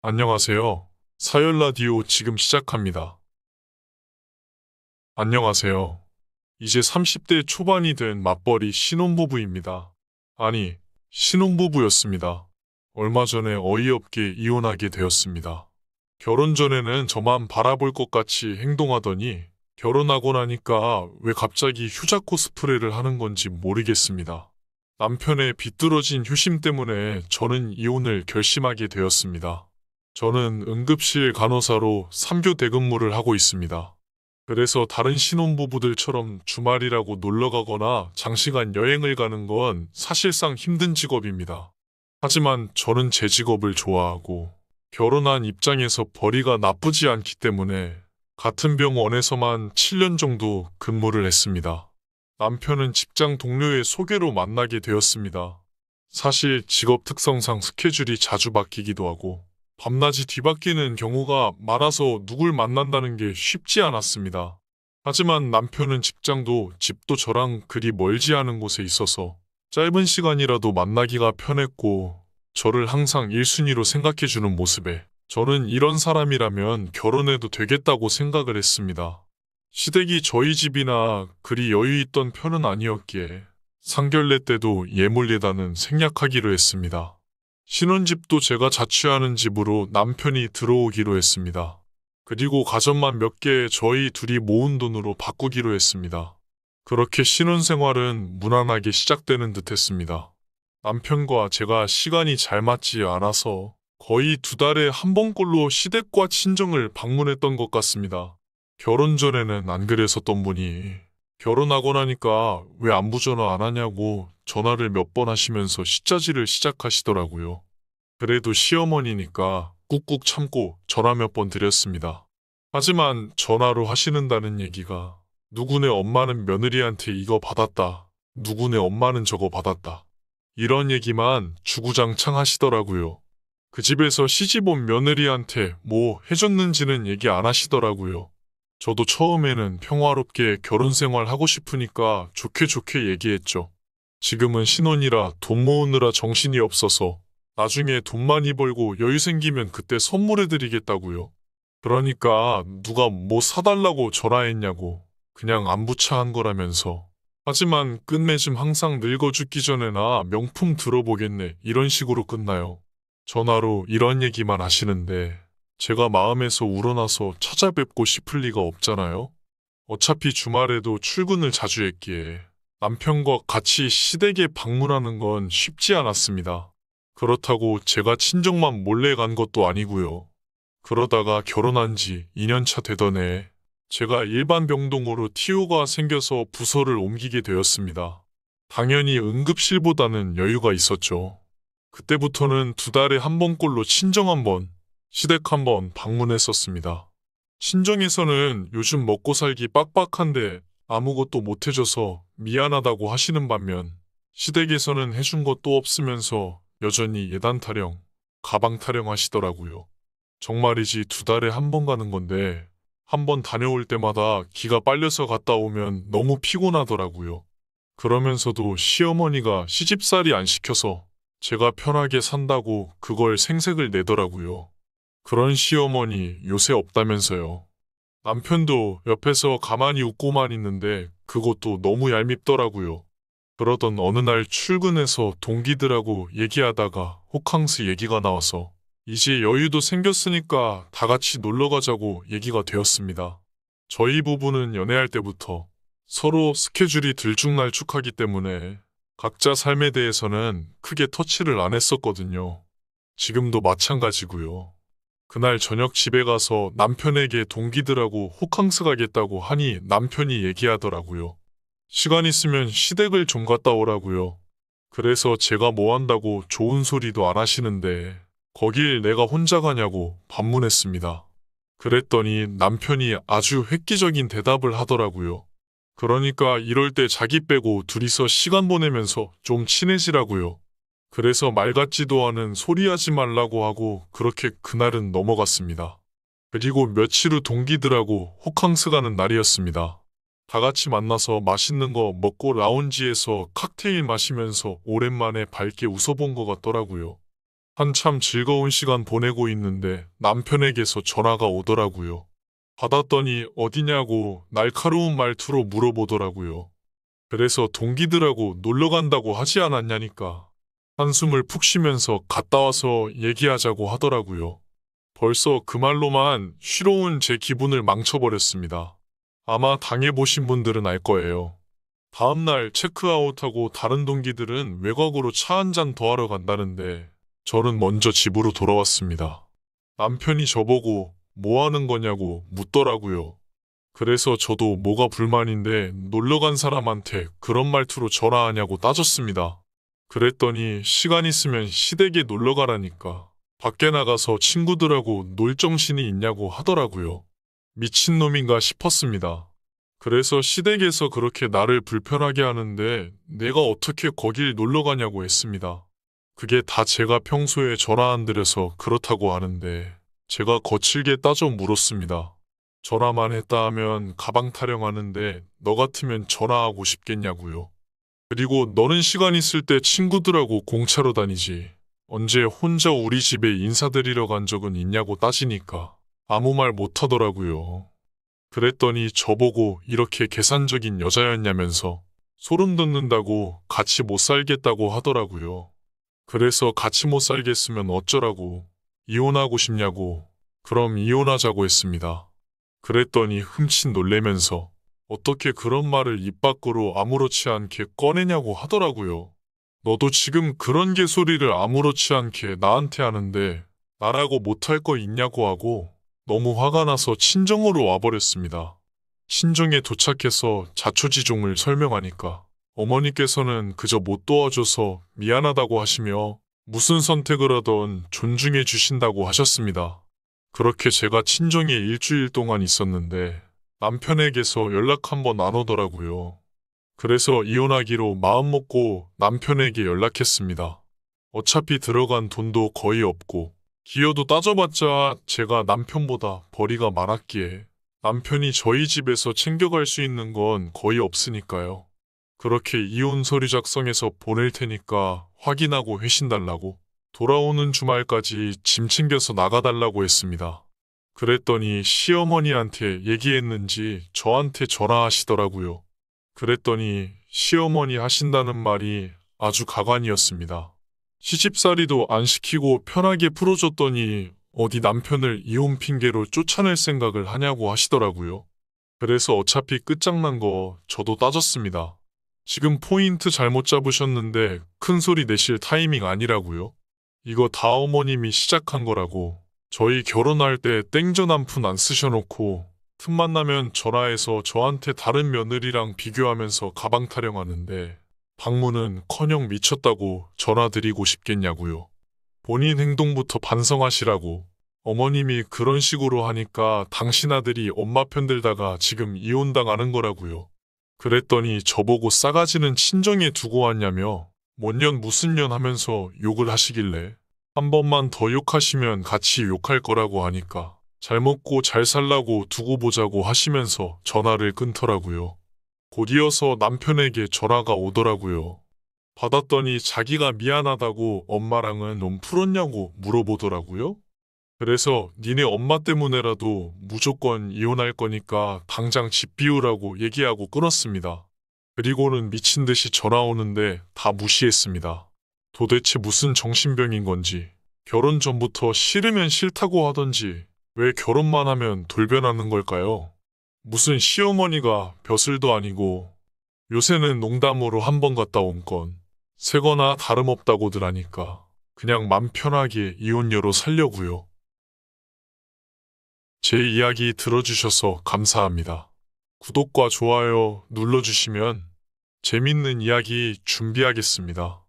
안녕하세요. 사열 라디오 지금 시작합니다. 안녕하세요. 이제 30대 초반이 된 맞벌이 신혼부부입니다. 아니, 신혼부부였습니다. 얼마 전에 어이없게 이혼하게 되었습니다. 결혼 전에는 저만 바라볼 것 같이 행동하더니 결혼하고 나니까 왜 갑자기 휴자 코스프레를 하는 건지 모르겠습니다. 남편의 비뚤어진 효심 때문에 저는 이혼을 결심하게 되었습니다. 저는 응급실 간호사로 3교 대근무를 하고 있습니다. 그래서 다른 신혼부부들처럼 주말이라고 놀러 가거나 장시간 여행을 가는 건 사실상 힘든 직업입니다. 하지만 저는 제 직업을 좋아하고 결혼한 입장에서 벌이가 나쁘지 않기 때문에 같은 병원에서만 7년 정도 근무를 했습니다. 남편은 직장 동료의 소개로 만나게 되었습니다. 사실 직업 특성상 스케줄이 자주 바뀌기도 하고 밤낮이 뒤바뀌는 경우가 많아서 누굴 만난다는 게 쉽지 않았습니다. 하지만 남편은 직장도 집도 저랑 그리 멀지 않은 곳에 있어서 짧은 시간이라도 만나기가 편했고 저를 항상 1순위로 생각해주는 모습에 저는 이런 사람이라면 결혼해도 되겠다고 생각을 했습니다. 시댁이 저희 집이나 그리 여유 있던 편은 아니었기에 상견례 때도 예물예단은 생략하기로 했습니다. 신혼집도 제가 자취하는 집으로 남편이 들어오기로 했습니다. 그리고 가전만 몇 개 저희 둘이 모은 돈으로 바꾸기로 했습니다. 그렇게 신혼생활은 무난하게 시작되는 듯 했습니다. 남편과 제가 시간이 잘 맞지 않아서 거의 2달에 한 번꼴로 시댁과 친정을 방문했던 것 같습니다. 결혼 전에는 안 그랬었던 분이 결혼하고 나니까 왜 안부 전화 안 하냐고 전화를 몇 번 하시면서 시짜지를 시작하시더라고요. 그래도 시어머니니까 꾹꾹 참고 전화 몇 번 드렸습니다. 하지만 전화로 하시는다는 얘기가 누구네 엄마는 며느리한테 이거 받았다. 누구네 엄마는 저거 받았다. 이런 얘기만 주구장창 하시더라고요. 그 집에서 시집 온 며느리한테 뭐 해줬는지는 얘기 안 하시더라고요. 저도 처음에는 평화롭게 결혼 생활 하고 싶으니까 좋게 좋게 얘기했죠. 지금은 신혼이라 돈 모으느라 정신이 없어서 나중에 돈 많이 벌고 여유 생기면 그때 선물해드리겠다고요. 그러니까 누가 뭐 사달라고 전화했냐고 그냥 안부차한 거라면서. 하지만 끝맺음 항상 늙어 죽기 전에나 명품 들어보겠네 이런 식으로 끝나요. 전화로 이런 얘기만 하시는데 제가 마음에서 우러나서 찾아뵙고 싶을 리가 없잖아요. 어차피 주말에도 출근을 자주 했기에 남편과 같이 시댁에 방문하는 건 쉽지 않았습니다. 그렇다고 제가 친정만 몰래 간 것도 아니고요. 그러다가 결혼한 지 2년 차 되던 해에 제가 일반 병동으로 TO가 생겨서 부서를 옮기게 되었습니다. 당연히 응급실보다는 여유가 있었죠. 그때부터는 2달에 한 번꼴로 친정 한 번, 시댁 한 번 방문했었습니다. 친정에서는 요즘 먹고 살기 빡빡한데 아무것도 못 해줘서 미안하다고 하시는 반면 시댁에서는 해준 것도 없으면서 여전히 예단 타령, 가방 타령 하시더라고요. 정말이지 2달에 한 번 가는 건데 한 번 다녀올 때마다 기가 빨려서 갔다 오면 너무 피곤하더라고요. 그러면서도 시어머니가 시집살이 안 시켜서 제가 편하게 산다고 그걸 생색을 내더라고요. 그런 시어머니 요새 없다면서요. 남편도 옆에서 가만히 웃고만 있는데 그것도 너무 얄밉더라고요. 그러던 어느 날 출근해서 동기들하고 얘기하다가 호캉스 얘기가 나와서 이제 여유도 생겼으니까 다 같이 놀러 가자고 얘기가 되었습니다. 저희 부부는 연애할 때부터 서로 스케줄이 들쭉날쭉하기 때문에 각자 삶에 대해서는 크게 터치를 안 했었거든요. 지금도 마찬가지고요. 그날 저녁 집에 가서 남편에게 동기들하고 호캉스 가겠다고 하니 남편이 얘기하더라고요. 시간 있으면 시댁을 좀 갔다 오라고요. 그래서 제가 뭐 한다고 좋은 소리도 안 하시는데 거길 내가 혼자 가냐고 반문했습니다. 그랬더니 남편이 아주 획기적인 대답을 하더라고요. 그러니까 이럴 때 자기 빼고 둘이서 시간 보내면서 좀 친해지라고요. 그래서 말 같지도 않은 소리 하지 말라고 하고 그렇게 그날은 넘어갔습니다. 그리고 며칠 후 동기들하고 호캉스 가는 날이었습니다. 다 같이 만나서 맛있는 거 먹고 라운지에서 칵테일 마시면서 오랜만에 밝게 웃어본 것 같더라고요. 한참 즐거운 시간 보내고 있는데 남편에게서 전화가 오더라고요. 받았더니 어디냐고 날카로운 말투로 물어보더라고요. 그래서 동기들하고 놀러 간다고 하지 않았냐니까. 한숨을 푹 쉬면서 갔다 와서 얘기하자고 하더라고요. 벌써 그 말로만 쉬러 온 제 기분을 망쳐버렸습니다. 아마 당해보신 분들은 알 거예요. 다음날 체크아웃하고 다른 동기들은 외곽으로 차 한잔 더 하러 간다는데 저는 먼저 집으로 돌아왔습니다. 남편이 저보고 뭐 하는 거냐고 묻더라고요. 그래서 저도 뭐가 불만인데 놀러 간 사람한테 그런 말투로 전화하냐고 따졌습니다. 그랬더니 시간 있으면 시댁에 놀러 가라니까 밖에 나가서 친구들하고 놀 정신이 있냐고 하더라고요. 미친놈인가 싶었습니다. 그래서 시댁에서 그렇게 나를 불편하게 하는데 내가 어떻게 거길 놀러 가냐고 했습니다. 그게 다 제가 평소에 전화 안 드려서 그렇다고 하는데 제가 거칠게 따져 물었습니다. 전화만 했다 하면 가방 타령하는데 너 같으면 전화하고 싶겠냐고요. 그리고 너는 시간 있을 때 친구들하고 공차로 다니지. 언제 혼자 우리 집에 인사드리러 간 적은 있냐고 따지니까 아무 말 못하더라고요. 그랬더니 저보고 이렇게 계산적인 여자였냐면서 소름 돋는다고 같이 못 살겠다고 하더라고요. 그래서 같이 못 살겠으면 어쩌라고 이혼하고 싶냐고 그럼 이혼하자고 했습니다. 그랬더니 흠칫 놀래면서 어떻게 그런 말을 입 밖으로 아무렇지 않게 꺼내냐고 하더라고요. 너도 지금 그런 개소리를 아무렇지 않게 나한테 하는데 나라고 못할 거 있냐고 하고 너무 화가 나서 친정으로 와버렸습니다. 친정에 도착해서 자초지종을 설명하니까 어머니께서는 그저 못 도와줘서 미안하다고 하시며 무슨 선택을 하던 존중해 주신다고 하셨습니다. 그렇게 제가 친정에 일주일 동안 있었는데 남편에게서 연락 한번 안 오더라고요. 그래서 이혼하기로 마음먹고 남편에게 연락했습니다. 어차피 들어간 돈도 거의 없고 기여도 따져봤자 제가 남편보다 벌이가 많았기에 남편이 저희 집에서 챙겨갈 수 있는 건 거의 없으니까요. 그렇게 이혼 서류 작성해서 보낼 테니까 확인하고 회신 달라고 돌아오는 주말까지 짐 챙겨서 나가달라고 했습니다. 그랬더니 시어머니한테 얘기했는지 저한테 전화하시더라고요. 그랬더니 시어머니 하신다는 말이 아주 가관이었습니다. 시집살이도 안 시키고 편하게 풀어줬더니 어디 남편을 이혼 핑계로 쫓아낼 생각을 하냐고 하시더라고요. 그래서 어차피 끝장난 거 저도 따졌습니다. 지금 포인트 잘못 잡으셨는데 큰 소리 내실 타이밍 아니라고요. 이거 다 어머님이 시작한 거라고. 저희 결혼할 때 땡전 한 푼 안 쓰셔놓고 틈만 나면 전화해서 저한테 다른 며느리랑 비교하면서 가방 타령하는데 방문은커녕 미쳤다고 전화드리고 싶겠냐고요. 본인 행동부터 반성하시라고. 어머님이 그런 식으로 하니까 당신 아들이 엄마 편 들다가 지금 이혼당하는 거라고요. 그랬더니 저보고 싸가지는 친정에 두고 왔냐며 뭔 년 무슨 년 하면서 욕을 하시길래 한 번만 더 욕하시면 같이 욕할 거라고 하니까 잘 먹고 잘 살라고 두고 보자고 하시면서 전화를 끊더라고요. 곧 이어서 남편에게 전화가 오더라고요. 받았더니 자기가 미안하다고 엄마랑은 넌 풀었냐고 물어보더라고요. 그래서 니네 엄마 때문에라도 무조건 이혼할 거니까 당장 집 비우라고 얘기하고 끊었습니다. 그리고는 미친 듯이 전화 오는데 다 무시했습니다. 도대체 무슨 정신병인 건지 결혼 전부터 싫으면 싫다고 하던지 왜 결혼만 하면 돌변하는 걸까요? 무슨 시어머니가 벼슬도 아니고 요새는 농담으로 한 번 갔다 온 건 새거나 다름없다고들 하니까 그냥 맘 편하게 이혼녀로 살려고요. 제 이야기 들어주셔서 감사합니다. 구독과 좋아요 눌러주시면 재밌는 이야기 준비하겠습니다.